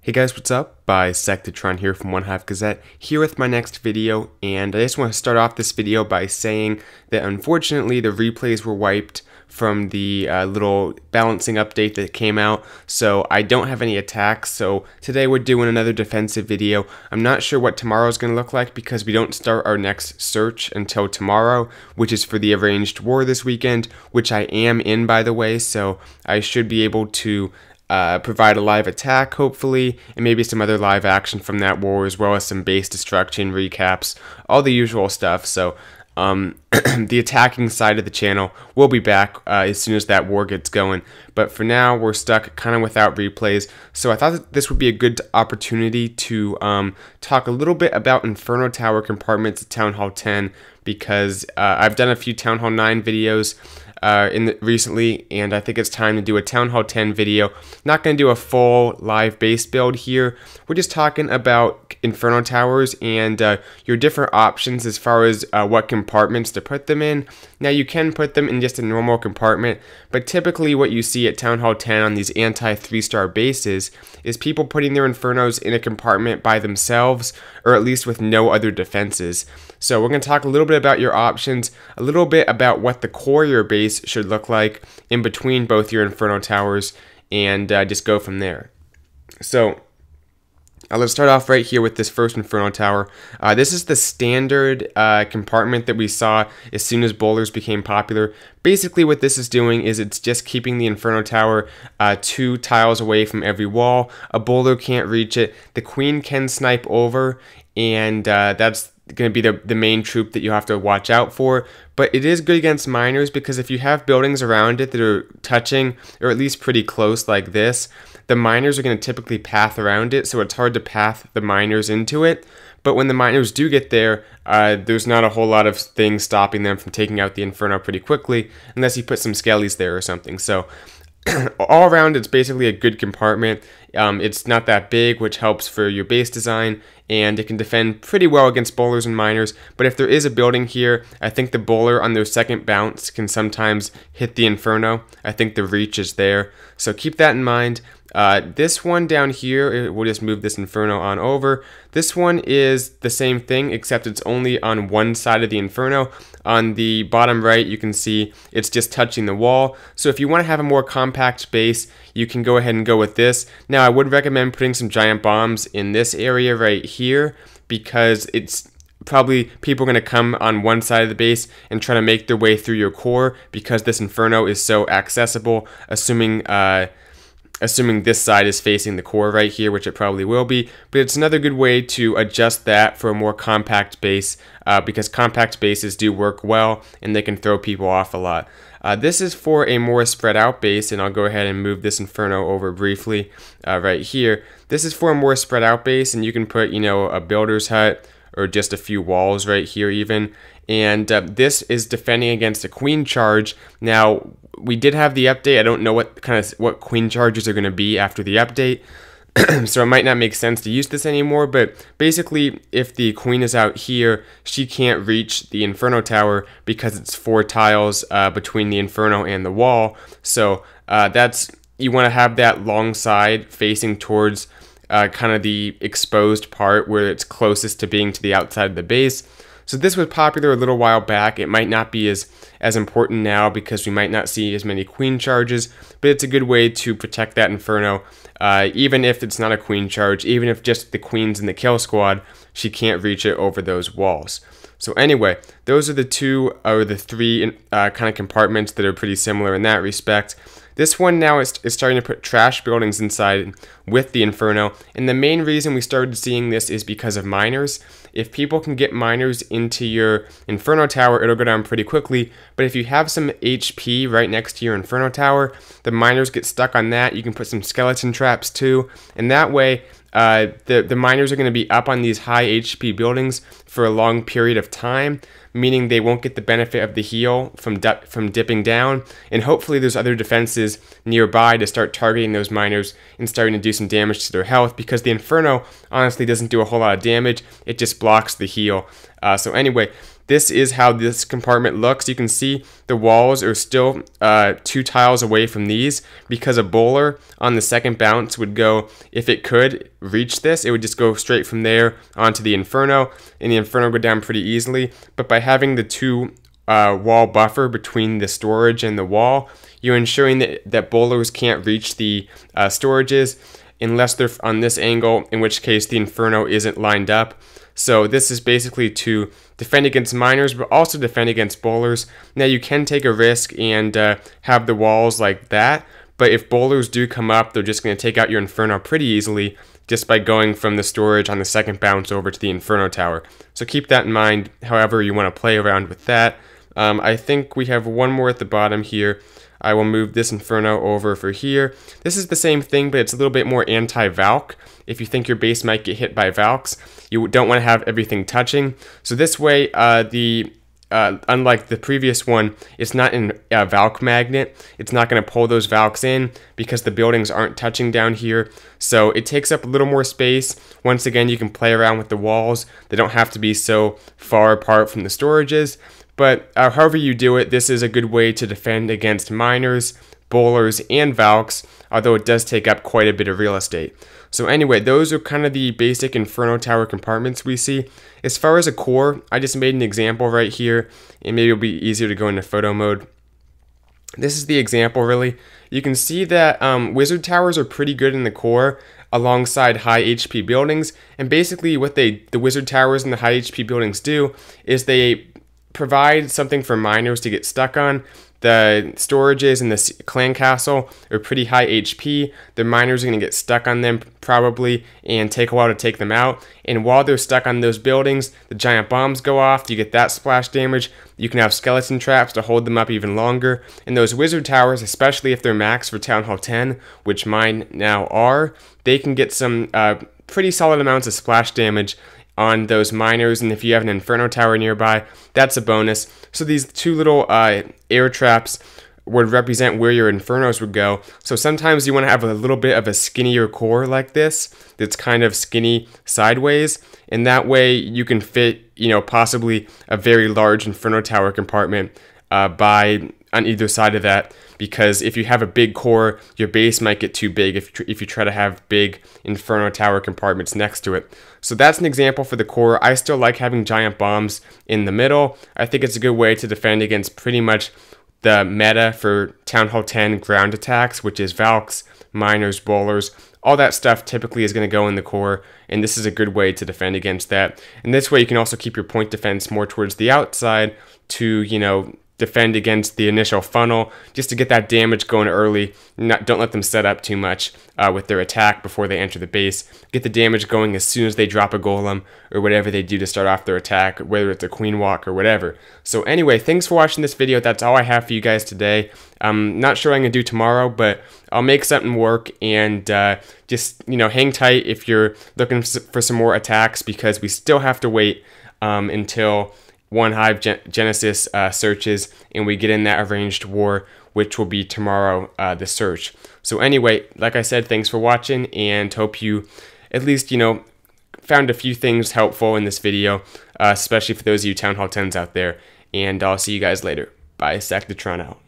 Hey guys, what's up? Bisectatron here from OneHive Gazette, here with my next video, and I just want to start off this video by saying that unfortunately the replays were wiped from the little balancing update that came out, so I don't have any attacks. So today we're doing another defensive video. I'm not sure what tomorrow's going to look like because we don't start our next search until tomorrow, which is for the Arranged War this weekend, which I am in, by the way, so I should be able to provide a live attack, hopefully, and maybe some other live action from that war, as well as some base destruction, recaps, all the usual stuff. So the attacking side of the channel will be back as soon as that war gets going. But for now, we're stuck kind of without replays. So I thought that this would be a good opportunity to talk a little bit about Inferno Tower compartments at Town Hall 10, because I've done a few Town Hall 9 videos recently, and I think it's time to do a Town Hall 10 video. Not going to do a full live base build here. We're just talking about Inferno Towers and your different options as far as what compartments to put them in. Now, you can put them in just a normal compartment, but typically what you see at Town Hall 10 on these anti-3-star bases is people putting their Infernos in a compartment by themselves, or at least with no other defenses. So we're going to talk a little bit about your options, a little bit about what the core of your base should look like in between both your Inferno Towers, and just go from there. So let's start off right here with this first Inferno Tower. This is the standard compartment that we saw as soon as bowlers became popular. Basically what this is doing is it's just keeping the Inferno Tower 2 tiles away from every wall. A bowler can't reach it. The queen can snipe over, and that's going to be the main troop that you have to watch out for. But it is good against miners, because if you have buildings around it that are touching, or at least pretty close like this, the miners are going to typically path around it, so it's hard to path the miners into it. But when the miners do get there, there's not a whole lot of things stopping them from taking out the Inferno pretty quickly, unless you put some skellies there or something. So all around, it's basically a good compartment. It's not that big, which helps for your base design, and it can defend pretty well against bowlers and miners. But if there is a building here, I think the bowler on their second bounce can sometimes hit the Inferno. I think the reach is there, so keep that in mind. This one down here, we'll just move this Inferno on over. This one is the same thing, except it's only on one side of the Inferno. On the bottom right, you can see it's just touching the wall. So if you want to have a more compact base, you can go ahead and go with this. Now, I would recommend putting some giant bombs in this area right here, because it's probably people are going to come on one side of the base and try to make their way through your core, because this Inferno is so accessible, assuming this side is facing the core right here, which it probably will be. But it's another good way to adjust that for a more compact base, because compact bases do work well and they can throw people off a lot. This is for a more spread out base, and I'll go ahead and move this Inferno over briefly right here. This is for a more spread out base, and you can put, a builder's hut or just a few walls right here even. And this is defending against a queen charge. Now, we did have the update. I don't know what queen charges are going to be after the update, so it might not make sense to use this anymore. But basically, if the queen is out here, she can't reach the Inferno Tower because it's 4 tiles between the Inferno and the wall. So you want to have that long side facing towards kind of the exposed part where it's closest to being to the outside of the base. So this was popular a little while back. It might not be as important now, because we might not see as many queen charges, but it's a good way to protect that Inferno. Even if it's not a queen charge, even if just the queen's in the kill squad, she can't reach it over those walls. So anyway, those are the 3 kind of compartments that are pretty similar in that respect. This one now is starting to put trash buildings inside with the Inferno, and the main reason we started seeing this is because of miners. If people can get miners into your Inferno Tower, it'll go down pretty quickly, but if you have some HP right next to your Inferno Tower, the miners get stuck on that. You can put some skeleton traps too, and that way the miners are going to be up on these high HP buildings for a long period of time, meaning they won't get the benefit of the heal from dipping down, and hopefully there's other defenses nearby to start targeting those miners and starting to do some damage to their health, because the Inferno honestly doesn't do a whole lot of damage. It just blocks the heal. So anyway, this is how this compartment looks. You can see the walls are still 2 tiles away from these, because a bowler on the second bounce would go, if it could reach this, it would just go straight from there onto the Inferno, and the Inferno would go down pretty easily. But by having the 2 wall buffer between the storage and the wall, you're ensuring that bowlers can't reach the storages unless they're on this angle, in which case the Inferno isn't lined up. So this is basically to defend against miners, but also defend against bowlers. Now you can take a risk and have the walls like that, but if bowlers do come up, they're just going to take out your Inferno pretty easily just by going from the storage on the second bounce over to the Inferno tower. So keep that in mind, however you want to play around with that. I think we have one more at the bottom here. I will move this Inferno over for here. This is the same thing, but it's a little bit more anti-Valk. If you think your base might get hit by Valks, you don't want to have everything touching. So this way, unlike the previous one, it's not in a Valk magnet. It's not going to pull those Valks in because the buildings aren't touching down here. So it takes up a little more space. Once again, you can play around with the walls. They don't have to be so far apart from the storages. But however you do it, this is a good way to defend against miners, bowlers, and Valks, although it does take up quite a bit of real estate. So anyway, those are kind of the basic Inferno tower compartments we see. As far as a core, I just made an example right here, and maybe it'll be easier to go into photo mode. This is the example, really. You can see that wizard towers are pretty good in the core alongside high HP buildings, and basically what the wizard towers and the high HP buildings do is they provide something for miners to get stuck on. The storages in the clan castle are pretty high HP. The miners are going to get stuck on them probably and take a while to take them out. And while they're stuck on those buildings, the giant bombs go off. You get that splash damage. You can have skeleton traps to hold them up even longer. And those wizard towers, especially if they're max for Town Hall 10, which mine now are, they can get some pretty solid amounts of splash damage on those miners, and if you have an Inferno tower nearby, that's a bonus. So these 2 little air traps would represent where your Infernos would go. So sometimes you want to have a little bit of a skinnier core like this, that's kind of skinny sideways, and that way you can fit, possibly a very large Inferno tower compartment on either side of that, because if you have a big core, your base might get too big if you try to have big Inferno tower compartments next to it. So that's an example for the core. I still like having giant bombs in the middle. I think it's a good way to defend against pretty much the meta for Town Hall 10 ground attacks, which is Valks, miners, bowlers. All that stuff typically is going to go in the core, and this is a good way to defend against that. And this way you can also keep your point defense more towards the outside to, defend against the initial funnel, just to get that damage going early. Don't let them set up too much with their attack before they enter the base. Get the damage going as soon as they drop a golem or whatever they do to start off their attack, whether it's a queen walk or whatever. So anyway, thanks for watching this video. That's all I have for you guys today. I'm not sure what I'm going to do tomorrow, but I'll make something work, and just hang tight if you're looking for some more attacks, because we still have to wait until OneHive Genesis searches and we get in that arranged war, which will be tomorrow, the search. So anyway, like I said, thanks for watching, and hope you at least, found a few things helpful in this video, especially for those of you Town Hall 10s out there. And I'll see you guys later. Bye, Sectatron out.